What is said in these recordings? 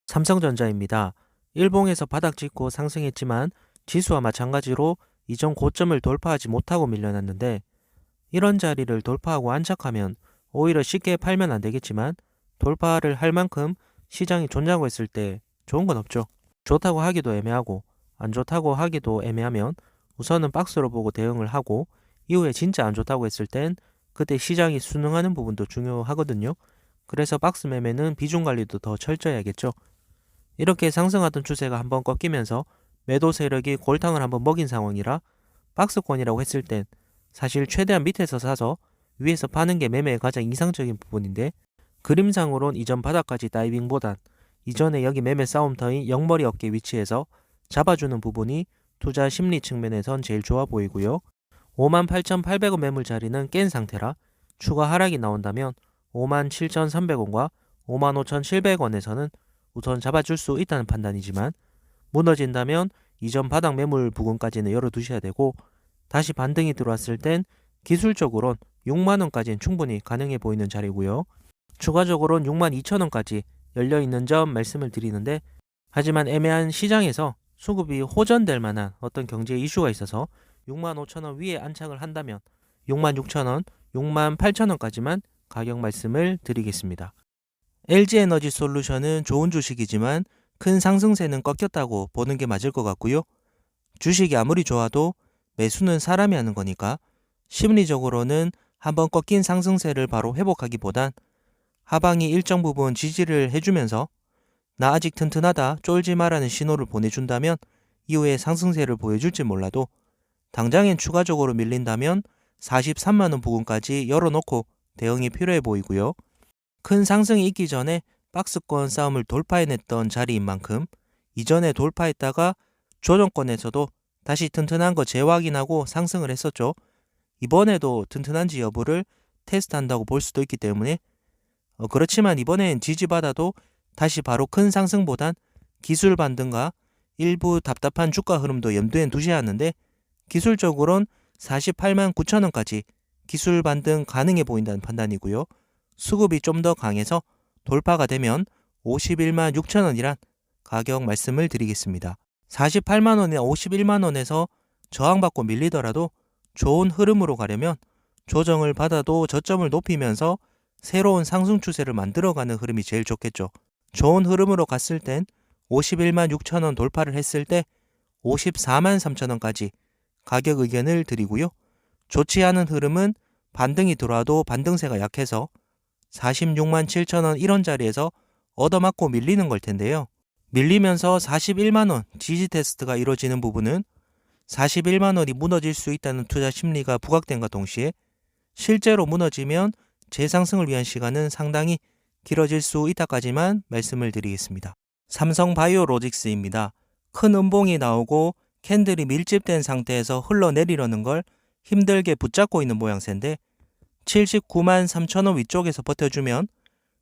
삼성전자입니다. 일봉에서 바닥 찍고 상승했지만 지수와 마찬가지로 이전 고점을 돌파하지 못하고 밀려났는데, 이런 자리를 돌파하고 안착하면 오히려 쉽게 팔면 안 되겠지만 돌파를 할 만큼 시장이 좋냐고 했을 때 좋은 건 없죠. 좋다고 하기도 애매하고 안 좋다고 하기도 애매하면 우선은 박스로 보고 대응을 하고, 이후에 진짜 안 좋다고 했을 땐 그때 시장이 순응하는 부분도 중요하거든요. 그래서 박스 매매는 비중 관리도 더 철저히 해야겠죠. 이렇게 상승하던 추세가 한번 꺾이면서 매도 세력이 골탕을 한번 먹인 상황이라, 박스권이라고 했을 땐 사실 최대한 밑에서 사서 위에서 파는 게 매매의 가장 이상적인 부분인데, 그림상으론 이전 바닥까지 다이빙보단 이전에 여기 매매 싸움터인 영머리 어깨 위치에서 잡아주는 부분이 투자 심리 측면에선 제일 좋아 보이고요. 58,800원 매물 자리는 깬 상태라 추가 하락이 나온다면 57,300원과 55,700원에서는 우선 잡아줄 수 있다는 판단이지만, 무너진다면 이전 바닥 매물 부근까지는 열어두셔야 되고, 다시 반등이 들어왔을 땐 기술적으론 6만원까지는 충분히 가능해 보이는 자리고요. 추가적으로는 62,000원까지 열려있는 점 말씀을 드리는데, 하지만 애매한 시장에서 수급이 호전될 만한 어떤 경제 이슈가 있어서 65,000원 위에 안착을 한다면 66,000원, 68,000원까지만 가격 말씀을 드리겠습니다. LG에너지솔루션은 좋은 주식이지만 큰 상승세는 꺾였다고 보는 게 맞을 것 같고요. 주식이 아무리 좋아도 매수는 사람이 하는 거니까 심리적으로는 한번 꺾인 상승세를 바로 회복하기보단 하방이 일정 부분 지지를 해주면서 나 아직 튼튼하다, 쫄지 마라는 신호를 보내준다면 이후에 상승세를 보여줄지 몰라도, 당장엔 추가적으로 밀린다면 43만원 부근까지 열어놓고 대응이 필요해 보이고요. 큰 상승이 있기 전에 박스권 싸움을 돌파해냈던 자리인 만큼 이전에 돌파했다가 조정권에서도 다시 튼튼한 거 재확인하고 상승을 했었죠. 이번에도 튼튼한지 여부를 테스트한다고 볼 수도 있기 때문에, 그렇지만 이번엔 지지받아도 다시 바로 큰 상승보단 기술 반등과 일부 답답한 주가 흐름도 염두에 두셔야 하는데, 기술적으론 48만 9천원까지 기술 반등 가능해 보인다는 판단이고요. 수급이 좀 더 강해서 돌파가 되면 51만 6천원이란 가격 말씀을 드리겠습니다. 48만원이나 51만원에서 저항받고 밀리더라도 좋은 흐름으로 가려면 조정을 받아도 저점을 높이면서 새로운 상승 추세를 만들어가는 흐름이 제일 좋겠죠. 좋은 흐름으로 갔을 땐 51만 6천원 돌파를 했을 때 54만 3천원까지 가격 의견을 드리고요. 좋지 않은 흐름은 반등이 들어와도 반등세가 약해서 46만 7천원 이런 자리에서 얻어맞고 밀리는 걸 텐데요. 밀리면서 41만원 지지 테스트가 이루어지는 부분은 41만원이 무너질 수 있다는 투자 심리가 부각된과 동시에 실제로 무너지면 재상승을 위한 시간은 상당히 길어질 수 있다까지만 말씀을 드리겠습니다. 삼성바이오로직스입니다. 큰 음봉이 나오고 캔들이 밀집된 상태에서 흘러내리려는 걸 힘들게 붙잡고 있는 모양새인데, 79만 3천원 위쪽에서 버텨주면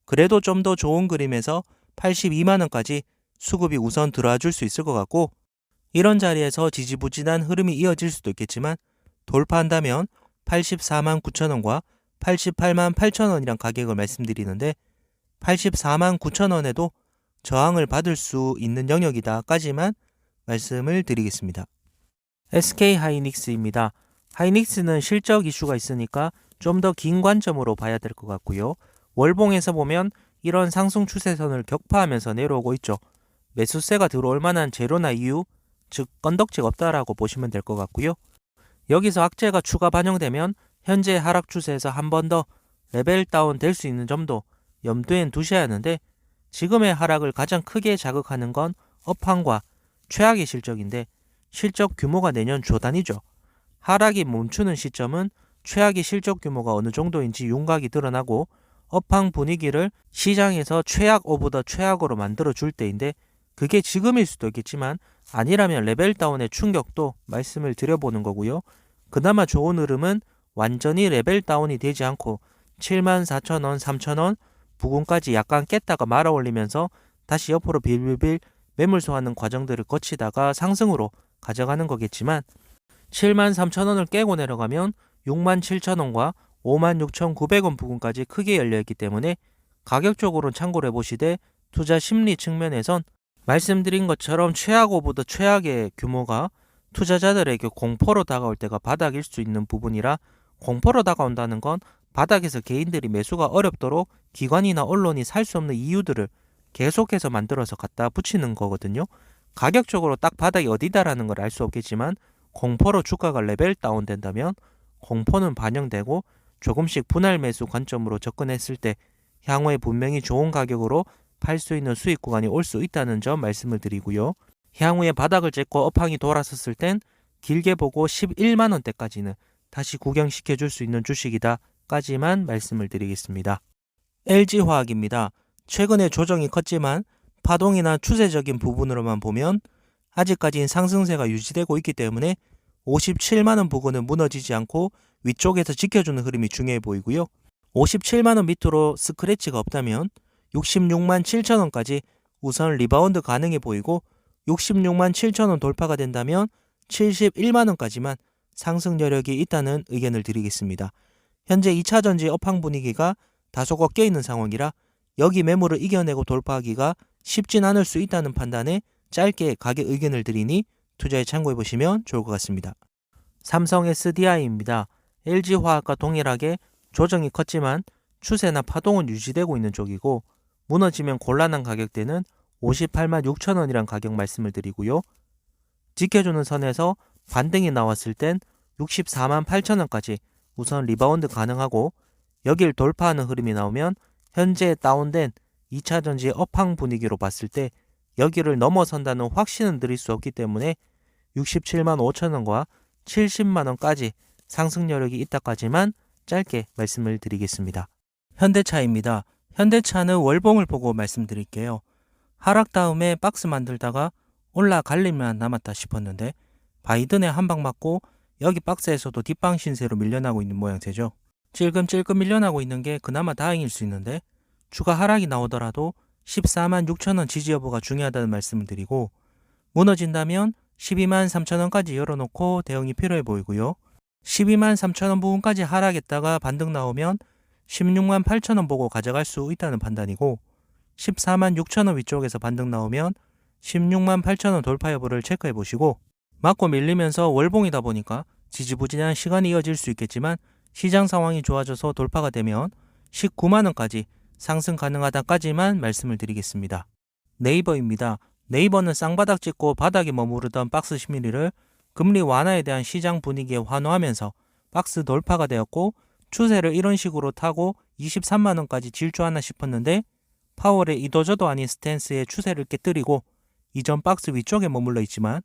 그래도 좀 더 좋은 그림에서 82만원까지 수급이 우선 들어와 줄 수 있을 것 같고, 이런 자리에서 지지부진한 흐름이 이어질 수도 있겠지만 돌파한다면 84만 9천원과 88만 8천원이란 가격을 말씀드리는데, 84만 9천원에도 저항을 받을 수 있는 영역이다까지만 말씀을 드리겠습니다. SK하이닉스입니다. 하이닉스는 실적 이슈가 있으니까 좀 더 긴 관점으로 봐야 될 것 같고요. 월봉에서 보면 이런 상승 추세선을 격파하면서 내려오고 있죠. 매수세가 들어올 만한 재료나 이유, 즉 건덕지가 없다라고 보시면 될 것 같고요. 여기서 악재가 추가 반영되면 현재 하락 추세에서 한 번 더 레벨 다운 될 수 있는 점도 염두엔 두셔야 하는데, 지금의 하락을 가장 크게 자극하는 건 업황과 최악의 실적인데, 실적 규모가 내년 조 단위죠. 하락이 멈추는 시점은 최악의 실적 규모가 어느 정도인지 윤곽이 드러나고 업황 분위기를 시장에서 최악 오브 더 최악으로 만들어 줄 때인데, 그게 지금일 수도 있겠지만 아니라면 레벨 다운의 충격도 말씀을 드려보는 거고요. 그나마 좋은 흐름은 완전히 레벨 다운이 되지 않고 74,000원, 3,000원 부근까지 약간 깼다가 말아 올리면서 다시 옆으로 빌빌빌 매물 소화하는 과정들을 거치다가 상승으로 가져가는 거겠지만, 73,000원을 깨고 내려가면 67,000원과 56,900원 부근까지 크게 열려있기 때문에 가격적으로는 참고를 해보시되 투자 심리 측면에선 말씀드린 것처럼 최악 오브 더 최악의 규모가 투자자들에게 공포로 다가올 때가 바닥일 수 있는 부분이라, 공포로 다가온다는 건 바닥에서 개인들이 매수가 어렵도록 기관이나 언론이 살 수 없는 이유들을 계속해서 만들어서 갖다 붙이는 거거든요. 가격적으로 딱 바닥이 어디다라는 걸 알 수 없겠지만 공포로 주가가 레벨 다운된다면 공포는 반영되고 조금씩 분할 매수 관점으로 접근했을 때 향후에 분명히 좋은 가격으로 팔 수 있는 수익 구간이 올 수 있다는 점 말씀을 드리고요. 향후에 바닥을 찍고 업황이 돌아섰을 땐 길게 보고 11만 원대까지는 다시 구경시켜 줄 수 있는 주식이다 까지만 말씀을 드리겠습니다. LG화학입니다. 최근에 조정이 컸지만 파동이나 추세적인 부분으로만 보면 아직까지는 상승세가 유지되고 있기 때문에 57만원 부근은 무너지지 않고 위쪽에서 지켜주는 흐름이 중요해 보이고요. 57만원 밑으로 스크래치가 없다면 66만 7천원까지 우선 리바운드 가능해 보이고, 66만 7천원 돌파가 된다면 71만원까지만 상승 여력이 있다는 의견을 드리겠습니다. 현재 2차전지 업황 분위기가 다소 꺾여 있는 상황이라 여기 매물을 이겨내고 돌파하기가 쉽진 않을 수 있다는 판단에 짧게 가격 의견을 드리니 투자에 참고해 보시면 좋을 것 같습니다. 삼성 SDI입니다. LG화학과 동일하게 조정이 컸지만 추세나 파동은 유지되고 있는 쪽이고, 무너지면 곤란한 가격대는 58만 6천원이란 가격 말씀을 드리고요. 지켜주는 선에서 반등이 나왔을 땐 64만 8천원까지 우선 리바운드 가능하고, 여길 돌파하는 흐름이 나오면 현재 다운된 2차전지 업황 분위기로 봤을 때 여기를 넘어선다는 확신은 드릴 수 없기 때문에 67만 5천원과 70만원까지 상승 여력이 있다까지만 짧게 말씀을 드리겠습니다. 현대차입니다. 현대차는 월봉을 보고 말씀드릴게요. 하락 다음에 박스 만들다가 올라갈 일만 남았다 싶었는데 바이든의 한방 맞고 여기 박스에서도 뒷방 신세로 밀려나고 있는 모양새죠. 찔끔찔끔 밀려나고 있는 게 그나마 다행일 수 있는데 추가 하락이 나오더라도 14만 6천원 지지 여부가 중요하다는 말씀을 드리고, 무너진다면 12만 3천원까지 열어놓고 대응이 필요해 보이고요. 12만 3천원 부분까지 하락했다가 반등 나오면 16만 8천원 보고 가져갈 수 있다는 판단이고, 14만 6천원 위쪽에서 반등 나오면 16만 8천원 돌파 여부를 체크해 보시고, 맞고 밀리면서 월봉이다 보니까 지지부진한 시간이 이어질 수 있겠지만 시장 상황이 좋아져서 돌파가 되면 19만원까지 상승 가능하다까지만 말씀을 드리겠습니다. 네이버입니다. 네이버는 쌍바닥 찍고 바닥에 머무르던 박스 심리를 금리 완화에 대한 시장 분위기에 환호하면서 박스 돌파가 되었고, 추세를 이런 식으로 타고 23만원까지 질주하나 싶었는데 파월의 이도저도 아닌 스탠스에 추세를 깨뜨리고 이전 박스 위쪽에 머물러 있지만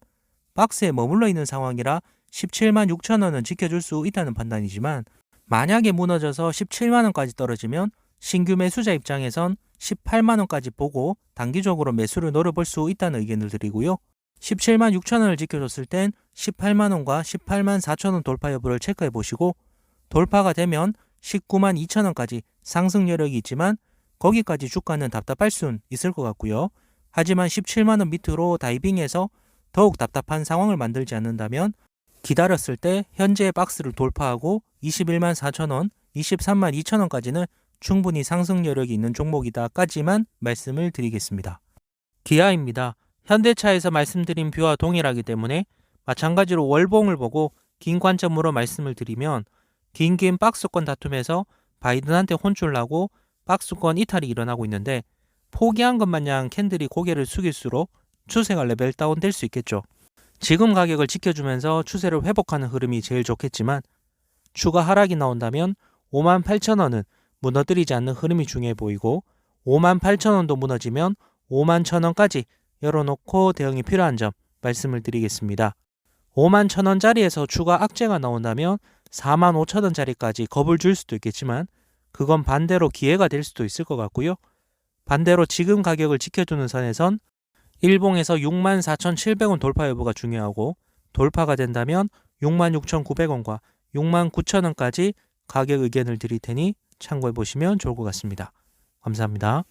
박스에 머물러 있는 상황이라 17만 6천원은 지켜줄 수 있다는 판단이지만, 만약에 무너져서 17만원까지 떨어지면 신규 매수자 입장에선 18만원까지 보고 단기적으로 매수를 노려볼 수 있다는 의견을 드리고요. 17만 6천원을 지켜줬을 땐 18만원과 18만 4천원 돌파 여부를 체크해 보시고, 돌파가 되면 19만 2천원까지 상승 여력이 있지만 거기까지 주가는 답답할 순 있을 것 같고요. 하지만 17만원 밑으로 다이빙해서 더욱 답답한 상황을 만들지 않는다면 기다렸을 때 현재의 박스를 돌파하고 21만 4천원, 23만 2천원까지는 충분히 상승 여력이 있는 종목이다까지만 말씀을 드리겠습니다. 기아입니다. 현대차에서 말씀드린 뷰와 동일하기 때문에 마찬가지로 월봉을 보고 긴 관점으로 말씀을 드리면, 긴 박스권 다툼에서 바이든한테 혼쭐 나고 박스권 이탈이 일어나고 있는데 포기한 것 마냥 캔들이 고개를 숙일수록 추세가 레벨 다운될 수 있겠죠. 지금 가격을 지켜주면서 추세를 회복하는 흐름이 제일 좋겠지만 추가 하락이 나온다면 5만 8천원은 무너뜨리지 않는 흐름이 중요해 보이고, 5만 8천원도 무너지면 5만 1천원까지 열어놓고 대응이 필요한 점 말씀을 드리겠습니다. 5만 1천원짜리에서 추가 악재가 나온다면 4만 5천원짜리까지 겁을 줄 수도 있겠지만 그건 반대로 기회가 될 수도 있을 것 같고요. 반대로 지금 가격을 지켜두는 선에선 일봉에서 6만 4,700원 돌파 여부가 중요하고, 돌파가 된다면 6만 6,900원과 6만 9천원까지 가격 의견을 드릴 테니 참고해 보시면 좋을 것 같습니다. 감사합니다.